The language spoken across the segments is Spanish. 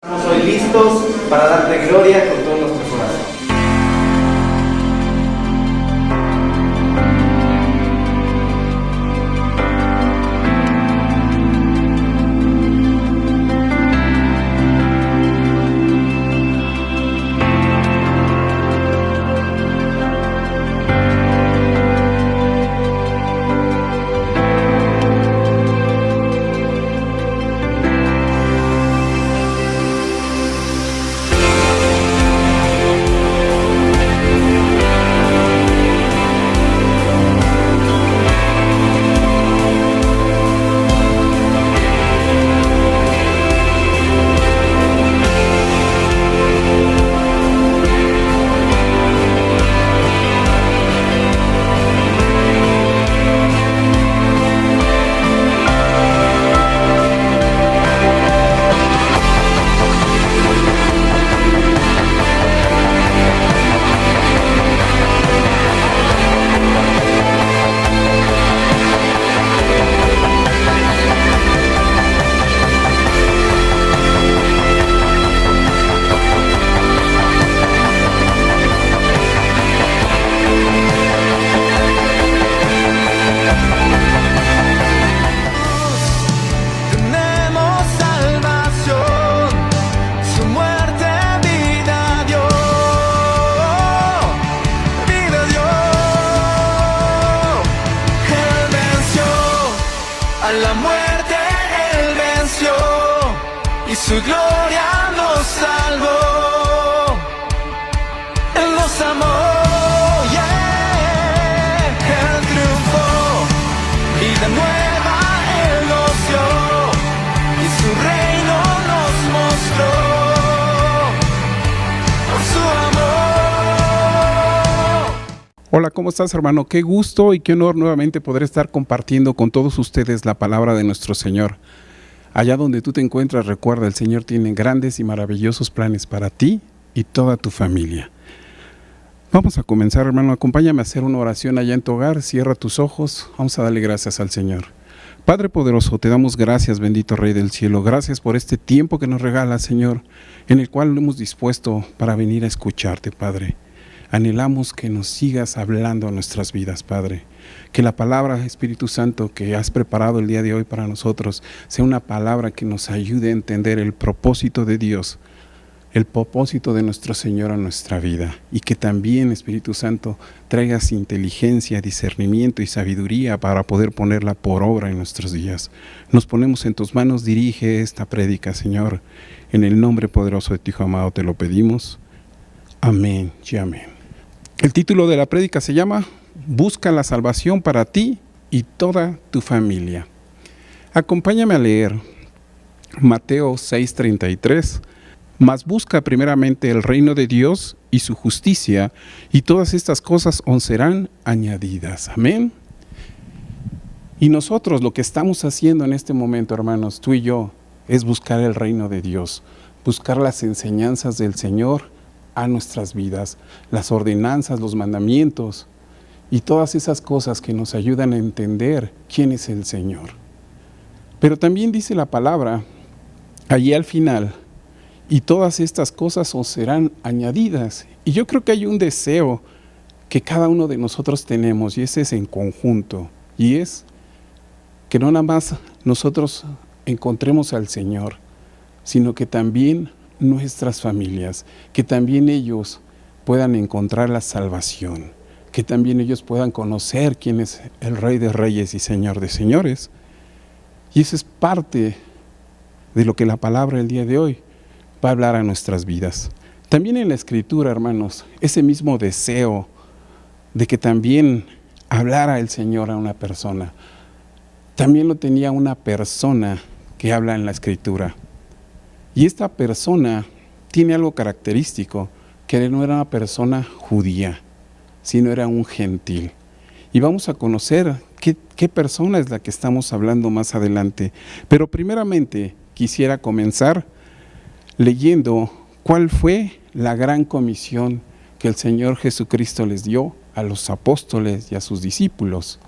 Estamos hoy listos para darte gloria con todo nuestro corazón. A la muerte Él venció y su gloria nos salvó. Él nos amó, yeah. Él triunfó, vida nueva Él nos dio y su reino nos mostró por su amor. Hola, ¿cómo estás, hermano? Qué gusto y qué honor nuevamente poder estar compartiendo con todos ustedes la palabra de nuestro Señor. Allá donde tú te encuentras, recuerda, el Señor tiene grandes y maravillosos planes para ti y toda tu familia. Vamos a comenzar, hermano. Acompáñame a hacer una oración allá en tu hogar. Cierra tus ojos. Vamos a darle gracias al Señor. Padre poderoso, te damos gracias, bendito Rey del cielo. Gracias por este tiempo que nos regalas, Señor, en el cual lo hemos dispuesto para venir a escucharte, Padre. Anhelamos que nos sigas hablando a nuestras vidas, Padre. Que la palabra, Espíritu Santo, que has preparado el día de hoy para nosotros, sea una palabra que nos ayude a entender el propósito de Dios, el propósito de nuestro Señor a nuestra vida. Y que también, Espíritu Santo, traigas inteligencia, discernimiento y sabiduría para poder ponerla por obra en nuestros días. Nos ponemos en tus manos, dirige esta prédica, Señor. En el nombre poderoso de tu Hijo amado te lo pedimos. Amén y amén. El título de la prédica se llama Busca la salvación para ti y toda tu familia. Acompáñame a leer Mateo 6:33. Mas busca primeramente el reino de Dios y su justicia, y todas estas cosas os serán añadidas. Amén. Y nosotros lo que estamos haciendo en este momento, hermanos, tú y yo, es buscar el reino de Dios, buscar las enseñanzas del Señor a nuestras vidas, las ordenanzas, los mandamientos y todas esas cosas que nos ayudan a entender quién es el Señor. Pero también dice la palabra, allí al final, y todas estas cosas os serán añadidas. Y yo creo que hay un deseo que cada uno de nosotros tenemos, y ese es en conjunto, y es que no nada más nosotros encontremos al Señor, sino que también nuestras familias, que también ellos puedan encontrar la salvación, que también ellos puedan conocer quién es el Rey de Reyes y Señor de Señores. Y eso es parte de lo que la palabra el día de hoy va a hablar a nuestras vidas. También en la Escritura, hermanos, ese mismo deseo de que también hablara el Señor a una persona, también lo tenía una persona que habla en la Escritura. Y esta persona tiene algo característico, que no era una persona judía, sino era un gentil. Y vamos a conocer qué persona es la que estamos hablando más adelante. Pero primeramente quisiera comenzar leyendo cuál fue la gran comisión que el Señor Jesucristo les dio a los apóstoles y a sus discípulos.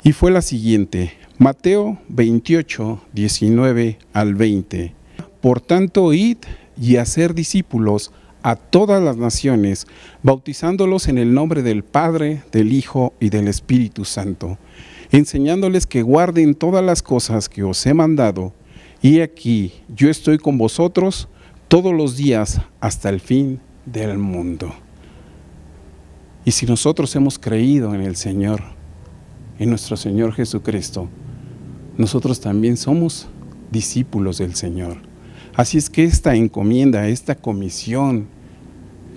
Y fue la siguiente, Mateo 28, 19 al 20. por tanto, id y hacer discípulos a todas las naciones, bautizándolos en el nombre del Padre, del Hijo y del Espíritu Santo, enseñándoles que guarden todas las cosas que os he mandado, y aquí yo estoy con vosotros todos los días hasta el fin del mundo. Y si nosotros hemos creído en el Señor, en nuestro Señor Jesucristo, nosotros también somos discípulos del Señor. Así es que esta encomienda, esta comisión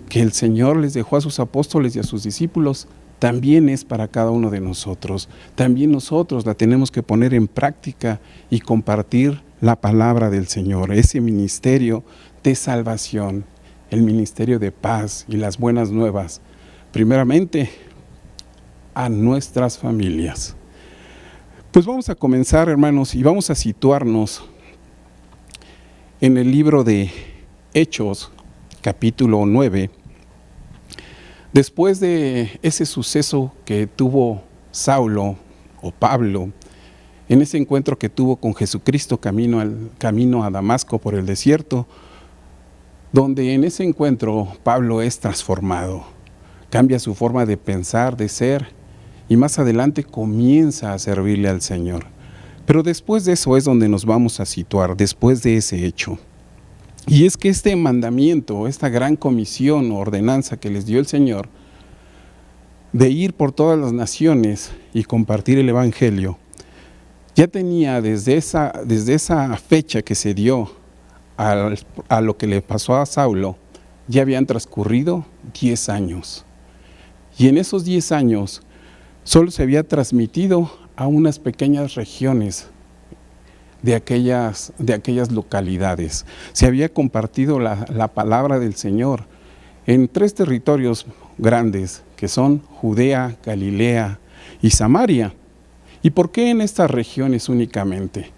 que el Señor les dejó a sus apóstoles y a sus discípulos, también es para cada uno de nosotros. También nosotros la tenemos que poner en práctica y compartir la palabra del Señor, ese ministerio de salvación, el ministerio de paz y las buenas nuevas, primeramente a nuestras familias. Pues vamos a comenzar, hermanos, y vamos a situarnos en el libro de Hechos, capítulo 9. Después de ese suceso que tuvo Saulo o Pablo, en ese encuentro que tuvo con Jesucristo camino a Damasco por el desierto, donde en ese encuentro Pablo es transformado, cambia su forma de pensar, de ser, y más adelante comienza a servirle al Señor. Pero después de eso es donde nos vamos a situar, después de ese hecho. Y es que este mandamiento, esta gran comisión o ordenanza que les dio el Señor, de ir por todas las naciones y compartir el Evangelio, ya tenía desde esa fecha que se dio a lo que le pasó a Saulo, ya habían transcurrido 10 años. Y en esos 10 años solo se había transmitido a unas pequeñas regiones de aquellas localidades. Se había compartido la palabra del Señor en 3 territorios grandes, que son Judea, Galilea y Samaria. ¿Y por qué en estas regiones únicamente?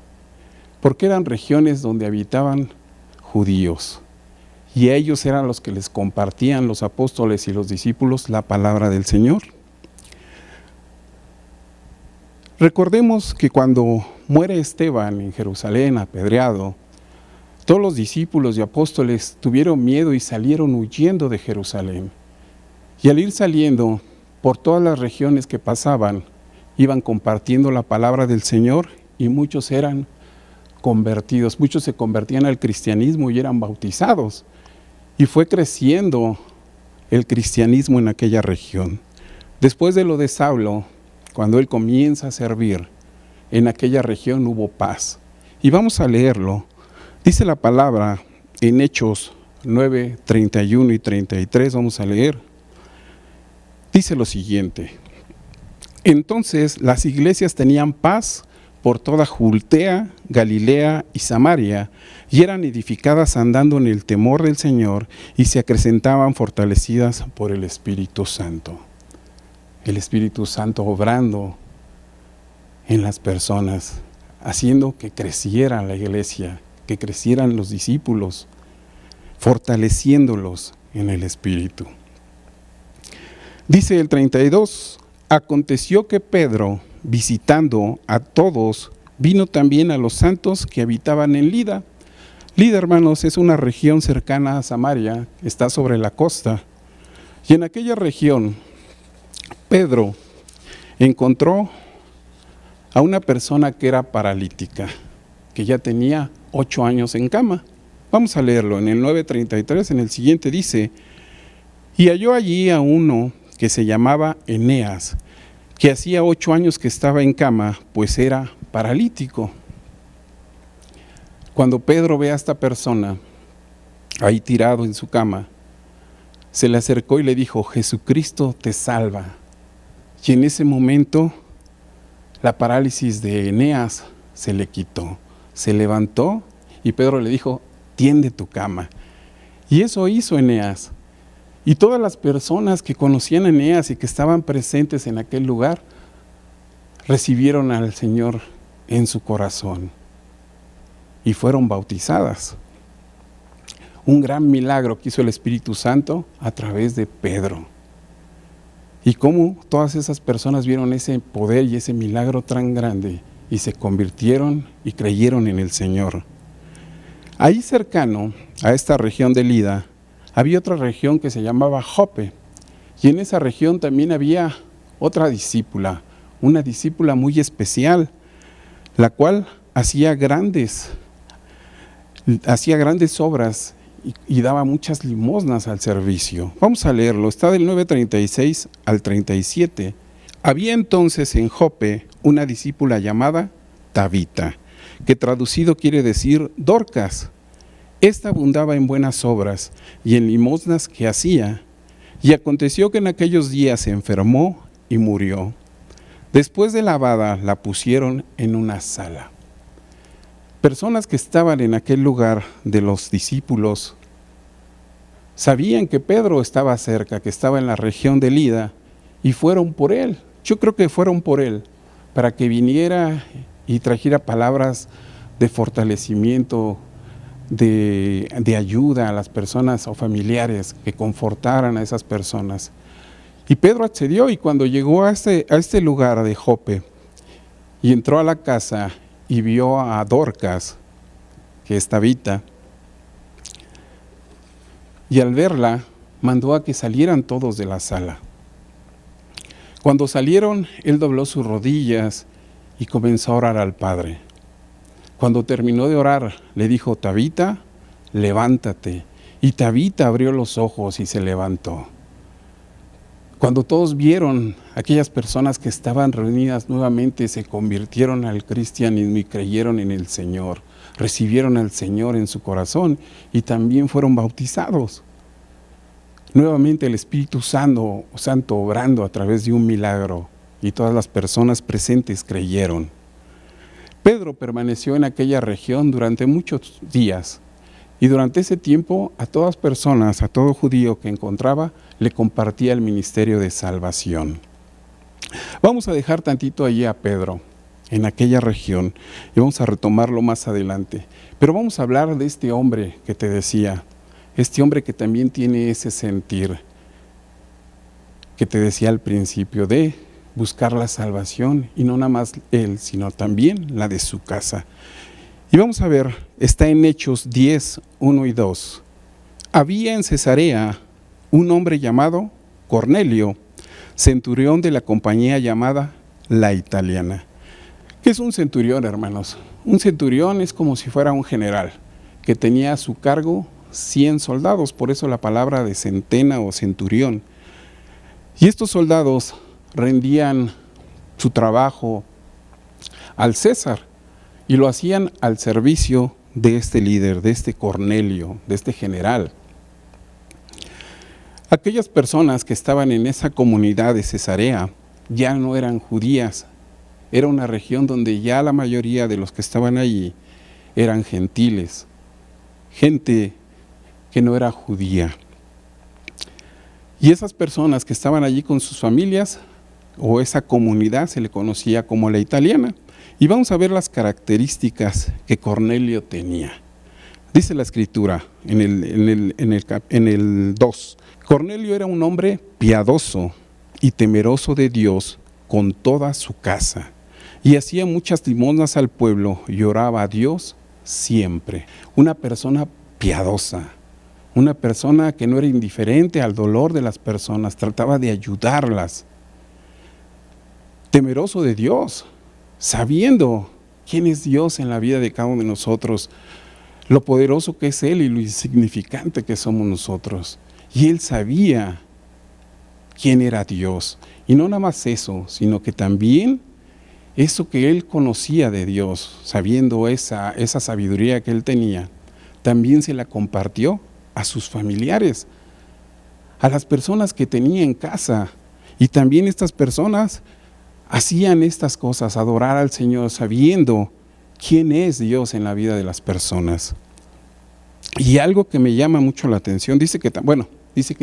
Porque eran regiones donde habitaban judíos, y ellos eran los que les compartían, los apóstoles y los discípulos, la palabra del Señor. Recordemos que cuando muere Esteban en Jerusalén apedreado, todos los discípulos y apóstoles tuvieron miedo y salieron huyendo de Jerusalén. Y al ir saliendo por todas las regiones que pasaban, iban compartiendo la palabra del Señor, y muchos eran convertidos, muchos se convertían al cristianismo y eran bautizados. Y fue creciendo el cristianismo en aquella región. Después de lo de Saulo, cuando él comienza a servir, en aquella región hubo paz. Y vamos a leerlo. Dice la palabra en Hechos 9, 31 y 33, vamos a leer. Dice lo siguiente: entonces las iglesias tenían paz por toda Judea, Galilea y Samaria, y eran edificadas andando en el temor del Señor, y se acrecentaban fortalecidas por el Espíritu Santo. El Espíritu Santo obrando en las personas, haciendo que creciera la iglesia, que crecieran los discípulos, fortaleciéndolos en el Espíritu. Dice el 32, aconteció que Pedro, visitando a todos, vino también a los santos que habitaban en Lida. Lida, hermanos, es una región cercana a Samaria, está sobre la costa. Y en aquella región, Pedro encontró a una persona que era paralítica, que ya tenía 8 años en cama. Vamos a leerlo en el 9:33, en el siguiente dice: y halló allí a uno que se llamaba Eneas, que hacía 8 años que estaba en cama, pues era paralítico. Cuando Pedro ve a esta persona ahí tirado en su cama, se le acercó y le dijo: Jesucristo te salva. Y en ese momento la parálisis de Eneas se le quitó, se levantó, y Pedro le dijo: tiende tu cama. Y eso hizo Eneas. Y todas las personas que conocían a Eneas y que estaban presentes en aquel lugar, recibieron al Señor en su corazón y fueron bautizadas. Un gran milagro que hizo el Espíritu Santo a través de Pedro. Y cómo todas esas personas vieron ese poder y ese milagro tan grande y se convirtieron y creyeron en el Señor. Ahí cercano a esta región de Lida, había otra región que se llamaba Jope, y en esa región también había otra discípula, una discípula muy especial, la cual hacía grandes obras y daba muchas limosnas al servicio. Vamos a leerlo, está del 9:36 al 37. Había entonces en Jope una discípula llamada Tabita, que traducido quiere decir Dorcas. Esta abundaba en buenas obras y en limosnas que hacía. Y aconteció que en aquellos días se enfermó y murió. Después de lavada la pusieron en una sala. Personas que estaban en aquel lugar de los discípulos sabían que Pedro estaba cerca, que estaba en la región de Lida, y fueron por él. Yo creo que fueron por él para que viniera y trajera palabras de fortalecimiento, de ayuda a las personas o familiares, que confortaran a esas personas. Y Pedro accedió, y cuando llegó a este lugar de Jope y entró a la casa y vio a Dorcas, que es Tabita, y al verla mandó a que salieran todos de la sala. Cuando salieron, él dobló sus rodillas y comenzó a orar al Padre. Cuando terminó de orar, le dijo: Tabita, levántate. Y Tabita abrió los ojos y se levantó. Cuando todos vieron, aquellas personas que estaban reunidas nuevamente se convirtieron al cristianismo y creyeron en el Señor. Recibieron al Señor en su corazón y también fueron bautizados. Nuevamente el Espíritu Santo obrando a través de un milagro, y todas las personas presentes creyeron. Pedro permaneció en aquella región durante muchos días, y durante ese tiempo a todas personas, a todo judío que encontraba, le compartía el ministerio de salvación. Vamos a dejar tantito allí a Pedro, en aquella región, y vamos a retomarlo más adelante. Pero vamos a hablar de este hombre que te decía, este hombre que también tiene ese sentir, que te decía al principio, de buscar la salvación, y no nada más él, sino también la de su casa. Y vamos a ver, está en Hechos 10, 1 y 2. Había en Cesarea un hombre llamado Cornelio, centurión de la compañía llamada La Italiana. ¿Qué es un centurión, hermanos? Un centurión es como si fuera un general, que tenía a su cargo 100 soldados, por eso la palabra de centena o centurión. Y estos soldados rendían su trabajo al César, y lo hacían al servicio de este líder, de este Cornelio, de este general. Aquellas personas que estaban en esa comunidad de Cesarea ya no eran judías. Era una región donde ya la mayoría de los que estaban allí eran gentiles, gente que no era judía. Y esas personas que estaban allí con sus familias, o esa comunidad, se le conocía como la italiana. Y vamos a ver las características que Cornelio tenía. Dice la Escritura en el 2. Cornelio era un hombre piadoso y temeroso de Dios con toda su casa, y hacía muchas limosnas al pueblo y oraba a Dios siempre. Una persona piadosa, una persona que no era indiferente al dolor de las personas, trataba de ayudarlas. Temeroso de Dios, sabiendo quién es Dios en la vida de cada uno de nosotros, lo poderoso que es Él y lo insignificante que somos nosotros. Y Él sabía quién era Dios. Y no nada más eso, sino que también eso que Él conocía de Dios, sabiendo esa sabiduría que Él tenía, también se la compartió a sus familiares, a las personas que tenía en casa. Y también estas personas hacían estas cosas, adorar al Señor, sabiendo quién es Dios en la vida de las personas. Y algo que me llama mucho la atención, dice que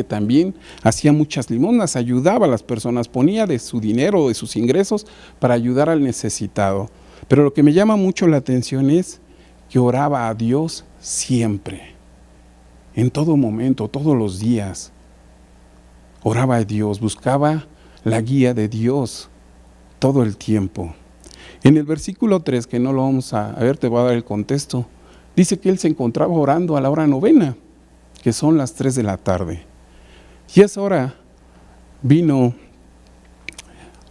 también hacía muchas limosnas, ayudaba a las personas, ponía de su dinero o de sus ingresos para ayudar al necesitado. Pero lo que me llama mucho la atención es que oraba a Dios siempre, en todo momento, todos los días. Oraba a Dios, buscaba la guía de Dios todo el tiempo. En el versículo 3, que no lo vamos a ver, te voy a dar el contexto, Dice que él se encontraba orando a la hora novena, que son las 3 de la tarde. Y a esa hora vino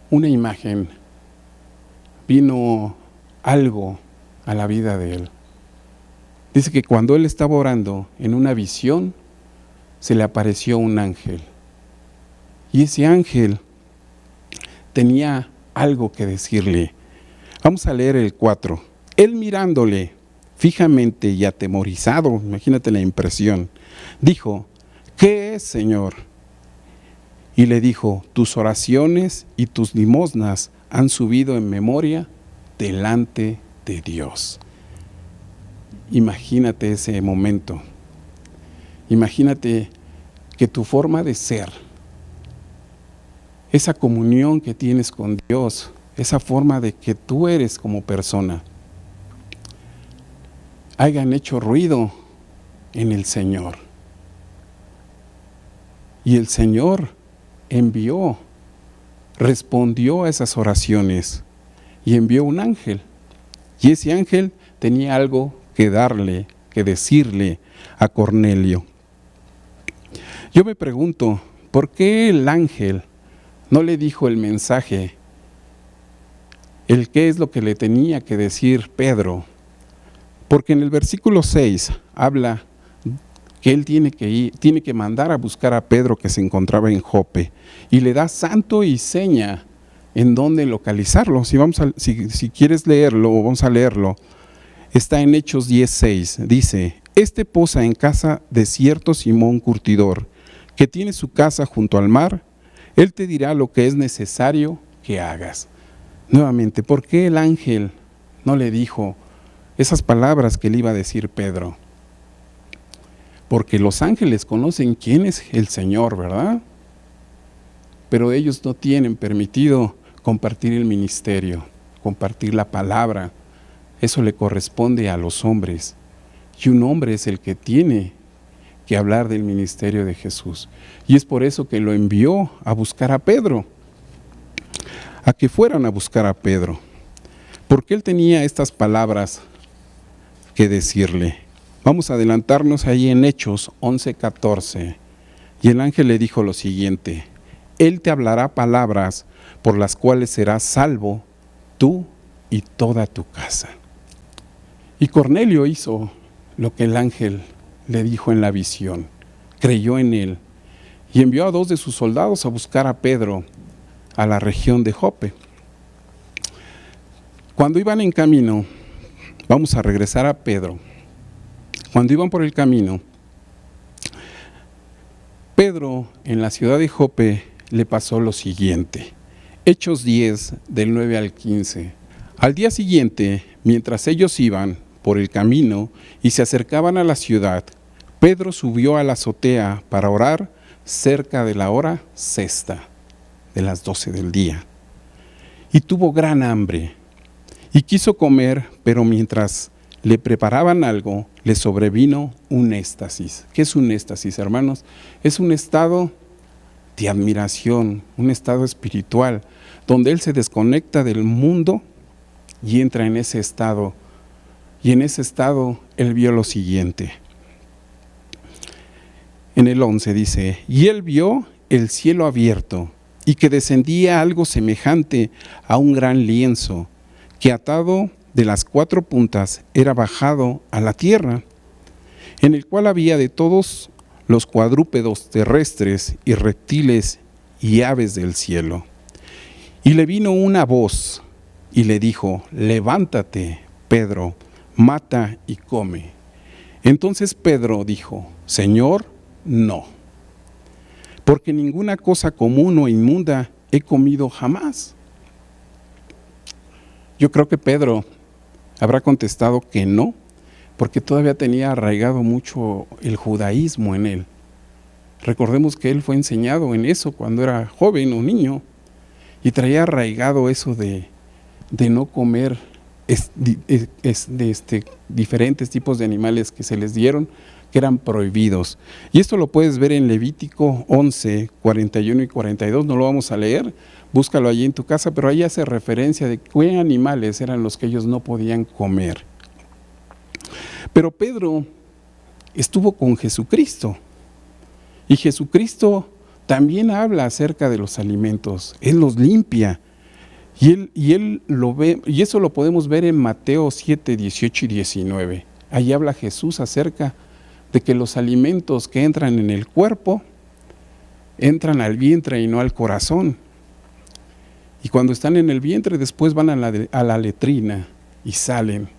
una imagen, vino algo a la vida de él. Dice que cuando él estaba orando, en una visión, se le apareció un ángel. Y ese ángel tenía algo que decirle. Vamos a leer el 4. Él mirándole fijamente y atemorizado, imagínate la impresión, dijo: ¿qué es, Señor? Y le dijo: tus oraciones y tus limosnas han subido en memoria delante de Dios. Imagínate ese momento. Imagínate que tu forma de ser, esa comunión que tienes con Dios, esa forma de que tú eres como persona, hayan hecho ruido en el Señor. Y el Señor respondió a esas oraciones y envió un ángel. Y ese ángel tenía algo que darle, que decirle a Cornelio. Yo me pregunto, ¿por qué el ángel no le dijo el mensaje, el qué es lo que le tenía que decir Pedro? Porque en el versículo 6 habla que él tiene que mandar a buscar a Pedro, que se encontraba en Jope, y le da santo y seña en dónde localizarlo. Si quieres leerlo, vamos a leerlo. Está en Hechos 10:6. Dice: este posa en casa de cierto Simón Curtidor, que tiene su casa junto al mar. Él te dirá lo que es necesario que hagas. Nuevamente, ¿por qué el ángel no le dijo esas palabras que le iba a decir Pedro? Porque los ángeles conocen quién es el Señor, ¿verdad? Pero ellos no tienen permitido compartir el ministerio, compartir la palabra. Eso le corresponde a los hombres. Y un hombre es el que tiene que hablar del ministerio de Jesús. Y es por eso que lo envió a buscar a Pedro, a que fueran a buscar a Pedro. Porque él tenía estas palabras que decirle. Vamos a adelantarnos ahí en Hechos 11:14. Y el ángel le dijo lo siguiente: él te hablará palabras por las cuales serás salvo tú y toda tu casa. Y Cornelio hizo lo que el ángel le dijo en la visión, creyó en él y envió a 2 de sus soldados a buscar a Pedro a la región de Jope. Cuando iban en camino, vamos a regresar a Pedro. Cuando iban por el camino, Pedro en la ciudad de Jope le pasó lo siguiente. Hechos 10 del 9 al 15. Al día siguiente, mientras ellos iban por el camino y se acercaban a la ciudad, Pedro subió a la azotea para orar cerca de la hora sexta, de las 12 del día. Y tuvo gran hambre y quiso comer, pero mientras le preparaban algo, le sobrevino un éxtasis. ¿Qué es un éxtasis, hermanos? Es un estado de admiración, un estado espiritual, donde él se desconecta del mundo y entra en ese estado. Y en ese estado él vio lo siguiente. En el 11 dice: y él vio el cielo abierto y que descendía algo semejante a un gran lienzo, que atado de las 4 puntas era bajado a la tierra, en el cual había de todos los cuadrúpedos terrestres y reptiles y aves del cielo. Y le vino una voz y le dijo: levántate, Pedro, mata y come. Entonces Pedro dijo: Señor, no, porque ninguna cosa común o inmunda he comido jamás. Yo creo que Pedro habrá contestado que no, porque todavía tenía arraigado mucho el judaísmo en él. Recordemos que él fue enseñado en eso cuando era joven o niño, y traía arraigado eso de no comer diferentes tipos de animales que se les dieron, que eran prohibidos. Y esto lo puedes ver en Levítico 11, 41 y 42, no lo vamos a leer, búscalo allí en tu casa, pero ahí hace referencia de qué animales eran los que ellos no podían comer. Pero Pedro estuvo con Jesucristo y Jesucristo también habla acerca de los alimentos. Él los limpia y él lo ve, y eso lo podemos ver en Mateo 7, 18 y 19. Ahí habla Jesús acerca de que los alimentos que entran en el cuerpo entran al vientre y no al corazón. Y cuando están en el vientre, después van a la letrina y salen.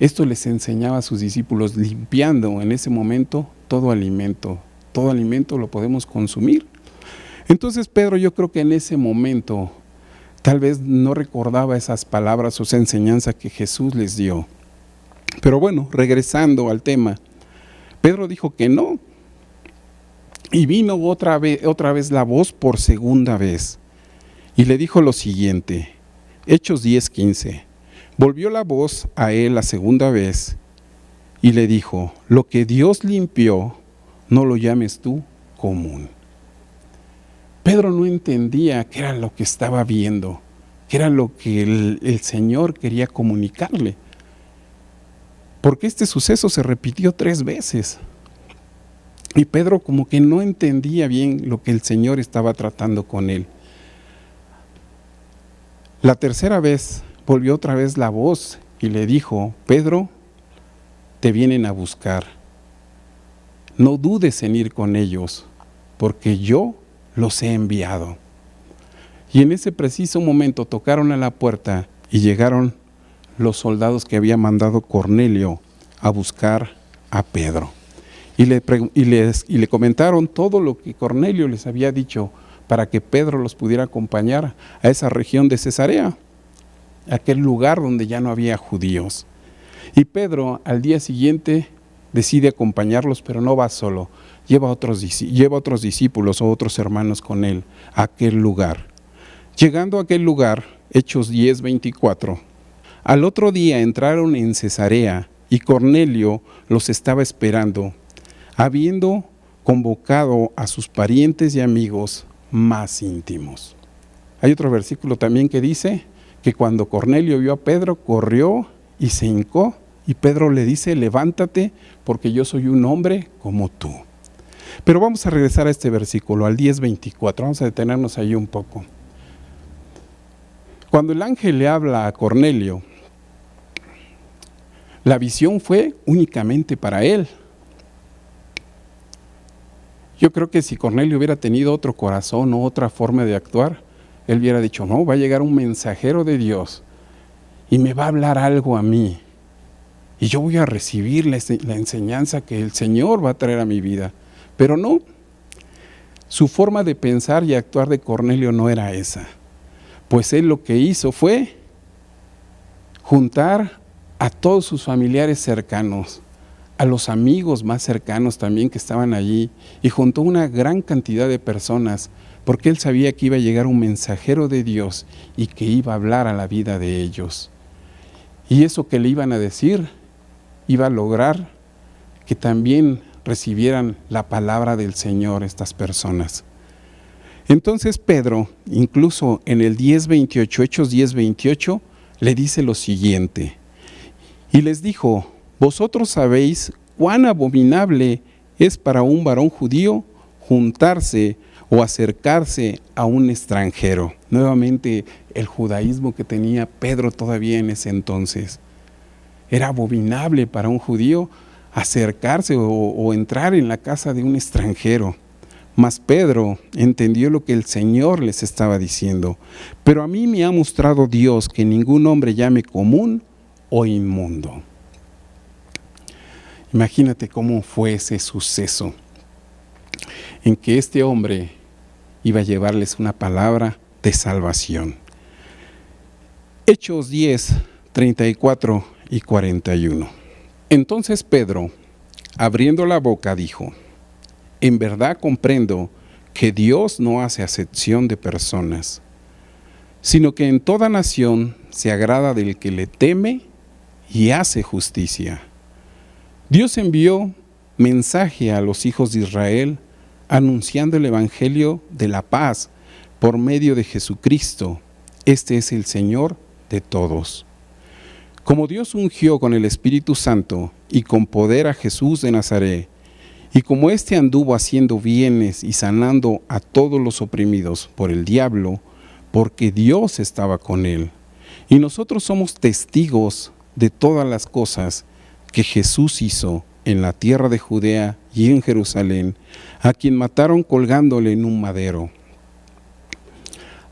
Esto les enseñaba a sus discípulos, limpiando en ese momento todo alimento. Todo alimento lo podemos consumir. Entonces Pedro, yo creo que en ese momento tal vez no recordaba esas palabras o esa enseñanza que Jesús les dio. Pero bueno, regresando al tema, Pedro dijo que no. Y vino otra vez la voz por segunda vez. Y le dijo lo siguiente, Hechos 10:15. Volvió la voz a él la segunda vez y le dijo, lo que Dios limpió, no lo llames tú común. Pedro no entendía qué era lo que estaba viendo, qué era lo que el Señor quería comunicarle. Porque este suceso se repitió 3 veces. Y Pedro como que no entendía bien lo que el Señor estaba tratando con él. La tercera vez volvió otra vez la voz y le dijo, Pedro, te vienen a buscar. No dudes en ir con ellos, porque yo los he enviado. Y en ese preciso momento tocaron a la puerta y llegaron los soldados que había mandado Cornelio a buscar a Pedro. Y le comentaron todo lo que Cornelio les había dicho para que Pedro los pudiera acompañar a esa región de Cesarea, aquel lugar donde ya no había judíos. Y Pedro al día siguiente decide acompañarlos, pero no va solo, lleva otros discípulos o otros hermanos con él a aquel lugar. Llegando a aquel lugar, Hechos 10:24, al otro día entraron en Cesarea y Cornelio los estaba esperando, habiendo convocado a sus parientes y amigos más íntimos. Hay otro versículo también que dice que cuando Cornelio vio a Pedro, corrió y se hincó, y Pedro le dice, levántate, porque yo soy un hombre como tú. Pero vamos a regresar a este versículo, al 10:24, vamos a detenernos ahí un poco. Cuando el ángel le habla a Cornelio, la visión fue únicamente para él. Yo creo que si Cornelio hubiera tenido otro corazón o otra forma de actuar, él hubiera dicho, no, va a llegar un mensajero de Dios y me va a hablar algo a mí. Y yo voy a recibir la enseñanza que el Señor va a traer a mi vida. Pero no, su forma de pensar y actuar de Cornelio no era esa. Pues él lo que hizo fue juntar a todos sus familiares cercanos, a los amigos más cercanos también que estaban allí, y juntó una gran cantidad de personas, porque él sabía que iba a llegar un mensajero de Dios y que iba a hablar a la vida de ellos. Y eso que le iban a decir iba a lograr que también recibieran la palabra del Señor estas personas. Entonces Pedro, incluso en el 10:28, Hechos 10:28, le dice lo siguiente, y les dijo, vosotros sabéis cuán abominable es para un varón judío juntarse o acercarse a un extranjero. Nuevamente el judaísmo que tenía Pedro todavía en ese entonces. Era abominable para un judío acercarse o entrar en la casa de un extranjero. Mas Pedro entendió lo que el Señor les estaba diciendo. Pero a mí me ha mostrado Dios que ningún hombre llame común o inmundo. Imagínate cómo fue ese suceso en que este hombre iba a llevarles una palabra de salvación. Hechos 10, 34 y 41. Entonces Pedro, abriendo la boca, dijo, en verdad comprendo que Dios no hace acepción de personas, sino que en toda nación se agrada del que le teme y hace justicia. Dios envió mensaje a los hijos de Israel anunciando el evangelio de la paz por medio de Jesucristo. Este es el Señor de todos. Como Dios ungió con el Espíritu Santo y con poder a Jesús de Nazaret, y como éste anduvo haciendo bienes y sanando a todos los oprimidos por el diablo, porque Dios estaba con él. Y nosotros somos testigos de todas las cosas que Jesús hizo en la tierra de Judea y en Jerusalén, a quien mataron colgándole en un madero.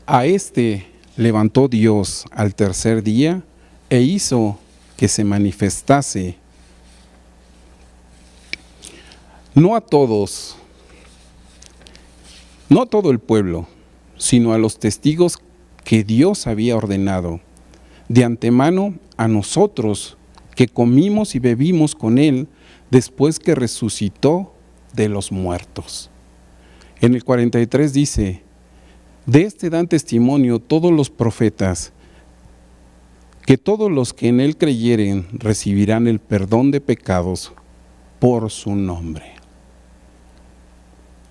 A este levantó Dios al tercer día e hizo que se manifestase, no a todos, no a todo el pueblo, sino a los testigos que Dios había ordenado de antemano a nosotros que comimos y bebimos con él después que resucitó de los muertos. En el 43 dice: de este dan testimonio todos los profetas, que todos los que en él creyeren recibirán el perdón de pecados por su nombre.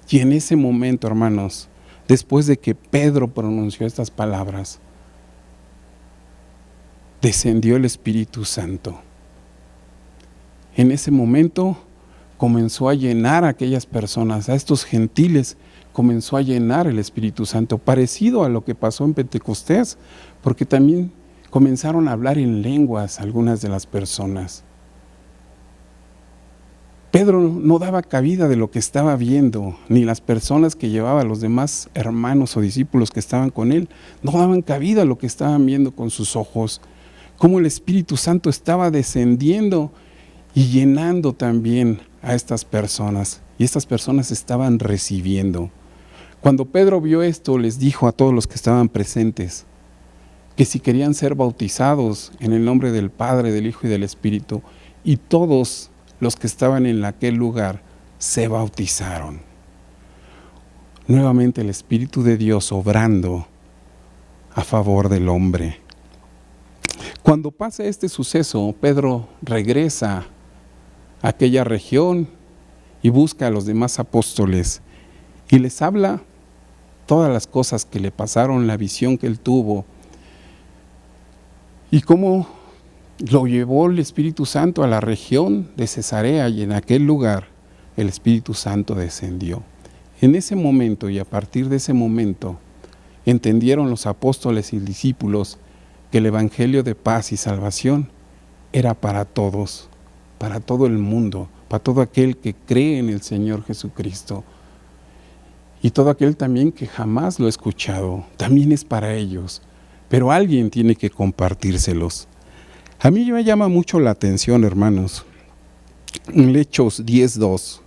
Y en ese momento, hermanos, después de que Pedro pronunció estas palabras, descendió el Espíritu Santo. En ese momento comenzó a llenar a aquellas personas, a estos gentiles, comenzó a llenar el Espíritu Santo, parecido a lo que pasó en Pentecostés, porque también comenzaron a hablar en lenguas algunas de las personas. Pedro no daba cabida de lo que estaba viendo, ni las personas que llevaba, los demás hermanos o discípulos que estaban con él, no daban cabida a lo que estaban viendo con sus ojos, cómo el Espíritu Santo estaba descendiendo y llenando también a estas personas, y estas personas estaban recibiendo. Cuando Pedro vio esto, les dijo a todos los que estaban presentes que si querían ser bautizados en el nombre del Padre, del Hijo y del Espíritu, y todos los que estaban en aquel lugar se bautizaron. Nuevamente el Espíritu de Dios obrando a favor del hombre. Cuando pasa este suceso, Pedro regresa a aquella región y busca a los demás apóstoles y les habla todas las cosas que le pasaron, la visión que él tuvo y cómo lo llevó el Espíritu Santo a la región de Cesarea, y en aquel lugar el Espíritu Santo descendió. En ese momento y a partir de ese momento entendieron los apóstoles y discípulos que el Evangelio de paz y salvación era para todos, para todo el mundo, para todo aquel que cree en el Señor Jesucristo. Y todo aquel también que jamás lo ha escuchado, también es para ellos, pero alguien tiene que compartírselos. A mí me llama mucho la atención, hermanos, en Hechos 10:2.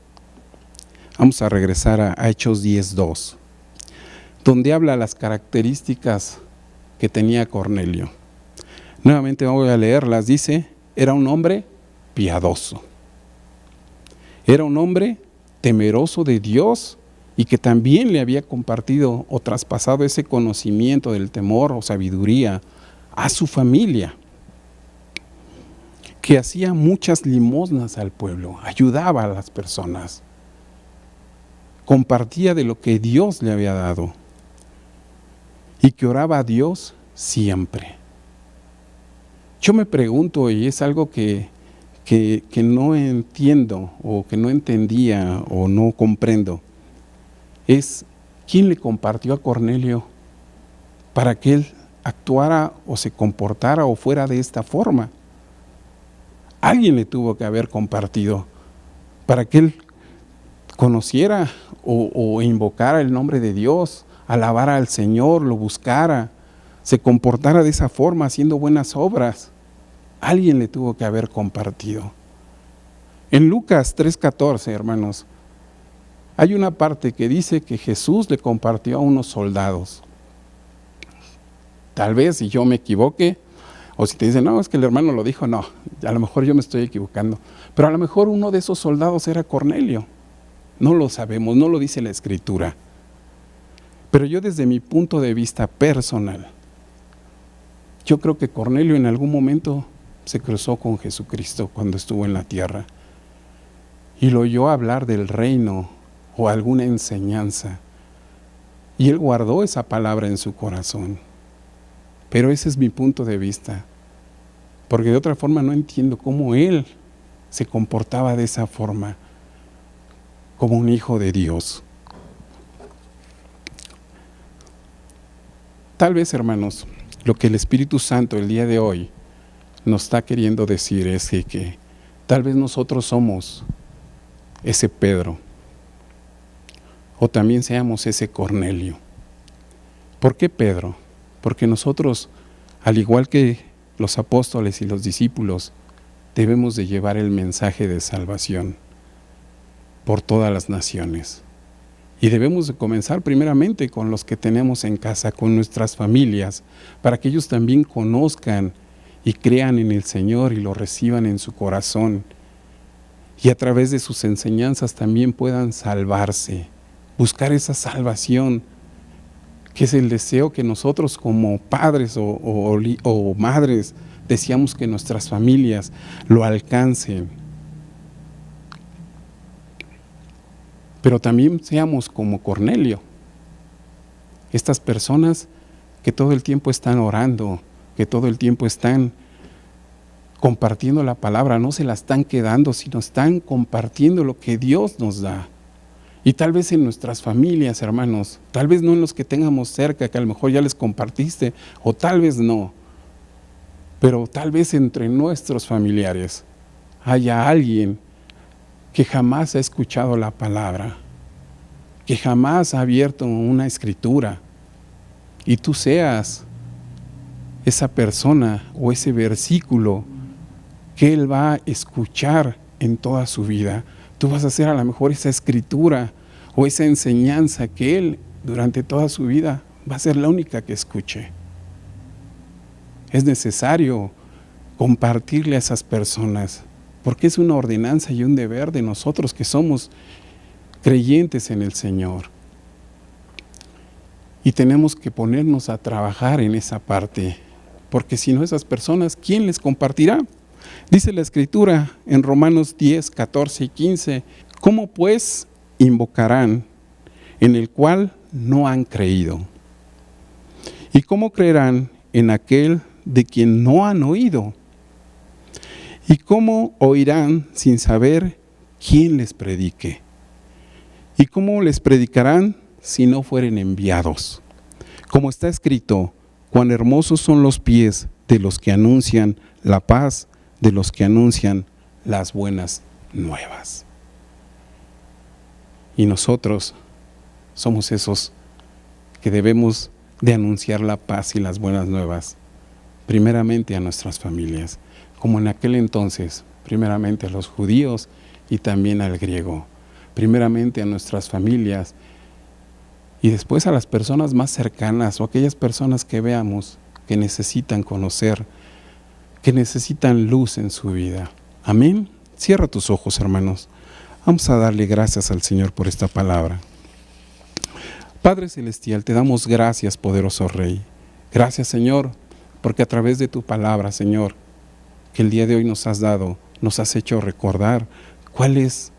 Vamos a regresar a Hechos 10:2, donde habla las características que tenía Cornelio. Nuevamente voy a leerlas. Dice: era un hombre piadoso, era un hombre temeroso de Dios y que también le había compartido o traspasado ese conocimiento del temor o sabiduría a su familia, que hacía muchas limosnas al pueblo, ayudaba a las personas, compartía de lo que Dios le había dado y que oraba a Dios siempre. Yo me pregunto, y es algo que no entiendo o que no entendía o no comprendo, es quién le compartió a Cornelio para que él actuara o se comportara o fuera de esta forma. Alguien le tuvo que haber compartido para que él conociera o invocara el nombre de Dios, alabara al Señor, lo buscara, se comportara de esa forma, haciendo buenas obras. Alguien le tuvo que haber compartido. En Lucas 3:14, hermanos, hay una parte que dice que Jesús le compartió a unos soldados. Tal vez si yo me equivoque, o si te dicen, no, es que el hermano lo dijo, no, a lo mejor yo me estoy equivocando. Pero a lo mejor uno de esos soldados era Cornelio. No lo sabemos, no lo dice la Escritura. Pero yo desde mi punto de vista personal, yo creo que Cornelio en algún momento se cruzó con Jesucristo cuando estuvo en la tierra y lo oyó hablar del reino o alguna enseñanza. Y él guardó esa palabra en su corazón. Pero ese es mi punto de vista. porque de otra forma no entiendo cómo Él se comportaba de esa forma, como un hijo de Dios. Tal vez, hermanos, lo que el Espíritu Santo el día de hoy nos está queriendo decir es que tal vez nosotros somos ese Pedro, o también seamos ese Cornelio. ¿Por qué Pedro? Porque nosotros, al igual que los apóstoles y los discípulos, debemos de llevar el mensaje de salvación por todas las naciones. Y debemos de comenzar primeramente con los que tenemos en casa, con nuestras familias, para que ellos también conozcan y crean en el Señor y lo reciban en su corazón. Y a través de sus enseñanzas también puedan salvarse, buscar esa salvación, que es el deseo que nosotros como padres o madres deseamos que nuestras familias lo alcancen. Pero también seamos como Cornelio, estas personas que todo el tiempo están orando, que todo el tiempo están compartiendo la palabra, no se la están quedando, sino están compartiendo lo que Dios nos da. Y tal vez en nuestras familias, hermanos, tal vez no en los que tengamos cerca, que a lo mejor ya les compartiste, o tal vez no, pero tal vez entre nuestros familiares haya alguien que jamás ha escuchado la palabra, que jamás ha abierto una escritura, y tú seas esa persona o ese versículo que él va a escuchar en toda su vida. Tú vas a ser a lo mejor esa escritura o esa enseñanza que él durante toda su vida va a ser la única que escuche. Es necesario compartirle a esas personas, porque es una ordenanza y un deber de nosotros que somos creyentes en el Señor. Y tenemos que ponernos a trabajar en esa parte, porque si no, esas personas, ¿quién les compartirá? Dice la Escritura en Romanos 10, 14 y 15, ¿cómo pues invocarán en el cual no han creído? ¿Y cómo creerán en aquel de quien no han oído? ¿Y cómo oirán sin saber quién les predique? ¿Y cómo les predicarán si no fueren enviados? Como está escrito, cuán hermosos son los pies de los que anuncian la paz, de los que anuncian las buenas nuevas. Y nosotros somos esos que debemos de anunciar la paz y las buenas nuevas, primeramente a nuestras familias, como en aquel entonces, primeramente a los judíos y también al griego, primeramente a nuestras familias y después a las personas más cercanas o aquellas personas que veamos que necesitan conocer, que necesitan luz en su vida. Amén. Cierra tus ojos, hermanos. Vamos a darle gracias al Señor por esta palabra. Padre Celestial, te damos gracias, poderoso Rey. Gracias, Señor, porque a través de tu palabra, Señor, que el día de hoy nos has dado, nos has hecho recordar cuál es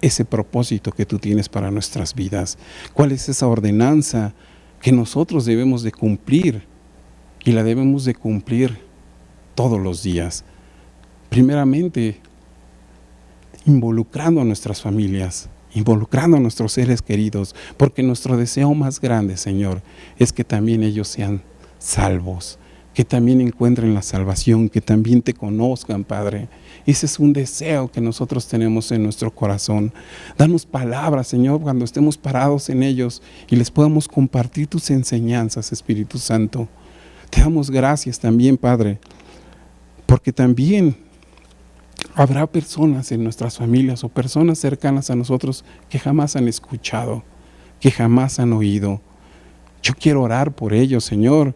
ese propósito que tú tienes para nuestras vidas, cuál es esa ordenanza que nosotros debemos de cumplir y la debemos de cumplir todos los días. Primeramente, involucrando a nuestras familias, involucrando a nuestros seres queridos, porque nuestro deseo más grande, Señor, es que también ellos sean salvos, que también encuentren la salvación, que también te conozcan, Padre. Ese es un deseo que nosotros tenemos en nuestro corazón. Danos palabras, Señor, cuando estemos parados en ellos y les podamos compartir tus enseñanzas, Espíritu Santo. Te damos gracias también, Padre, porque también habrá personas en nuestras familias o personas cercanas a nosotros que jamás han escuchado, que jamás han oído. Yo quiero orar por ellos, Señor,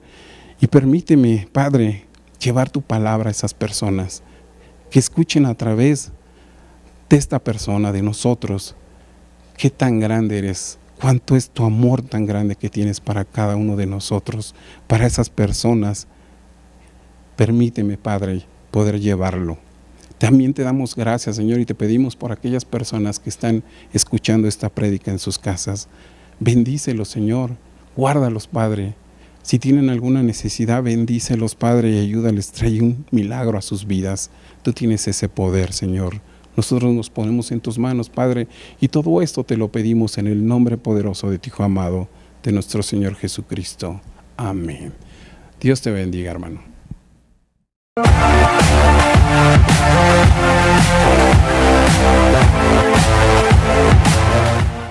y permíteme, Padre, llevar tu palabra a esas personas, que escuchen a través de esta persona, de nosotros, qué tan grande eres, cuánto es tu amor tan grande que tienes para cada uno de nosotros, para esas personas. Permíteme, Padre, poder llevarlo. También te damos gracias, Señor, y te pedimos por aquellas personas que están escuchando esta prédica en sus casas. Bendícelos, Señor, guárdalos, Padre. Si tienen alguna necesidad, bendícelos, Padre, y ayúdales, trae un milagro a sus vidas. Tú tienes ese poder, Señor. Nosotros nos ponemos en tus manos, Padre, y todo esto te lo pedimos en el nombre poderoso de tu Hijo amado, de nuestro Señor Jesucristo. Amén. Dios te bendiga, hermano.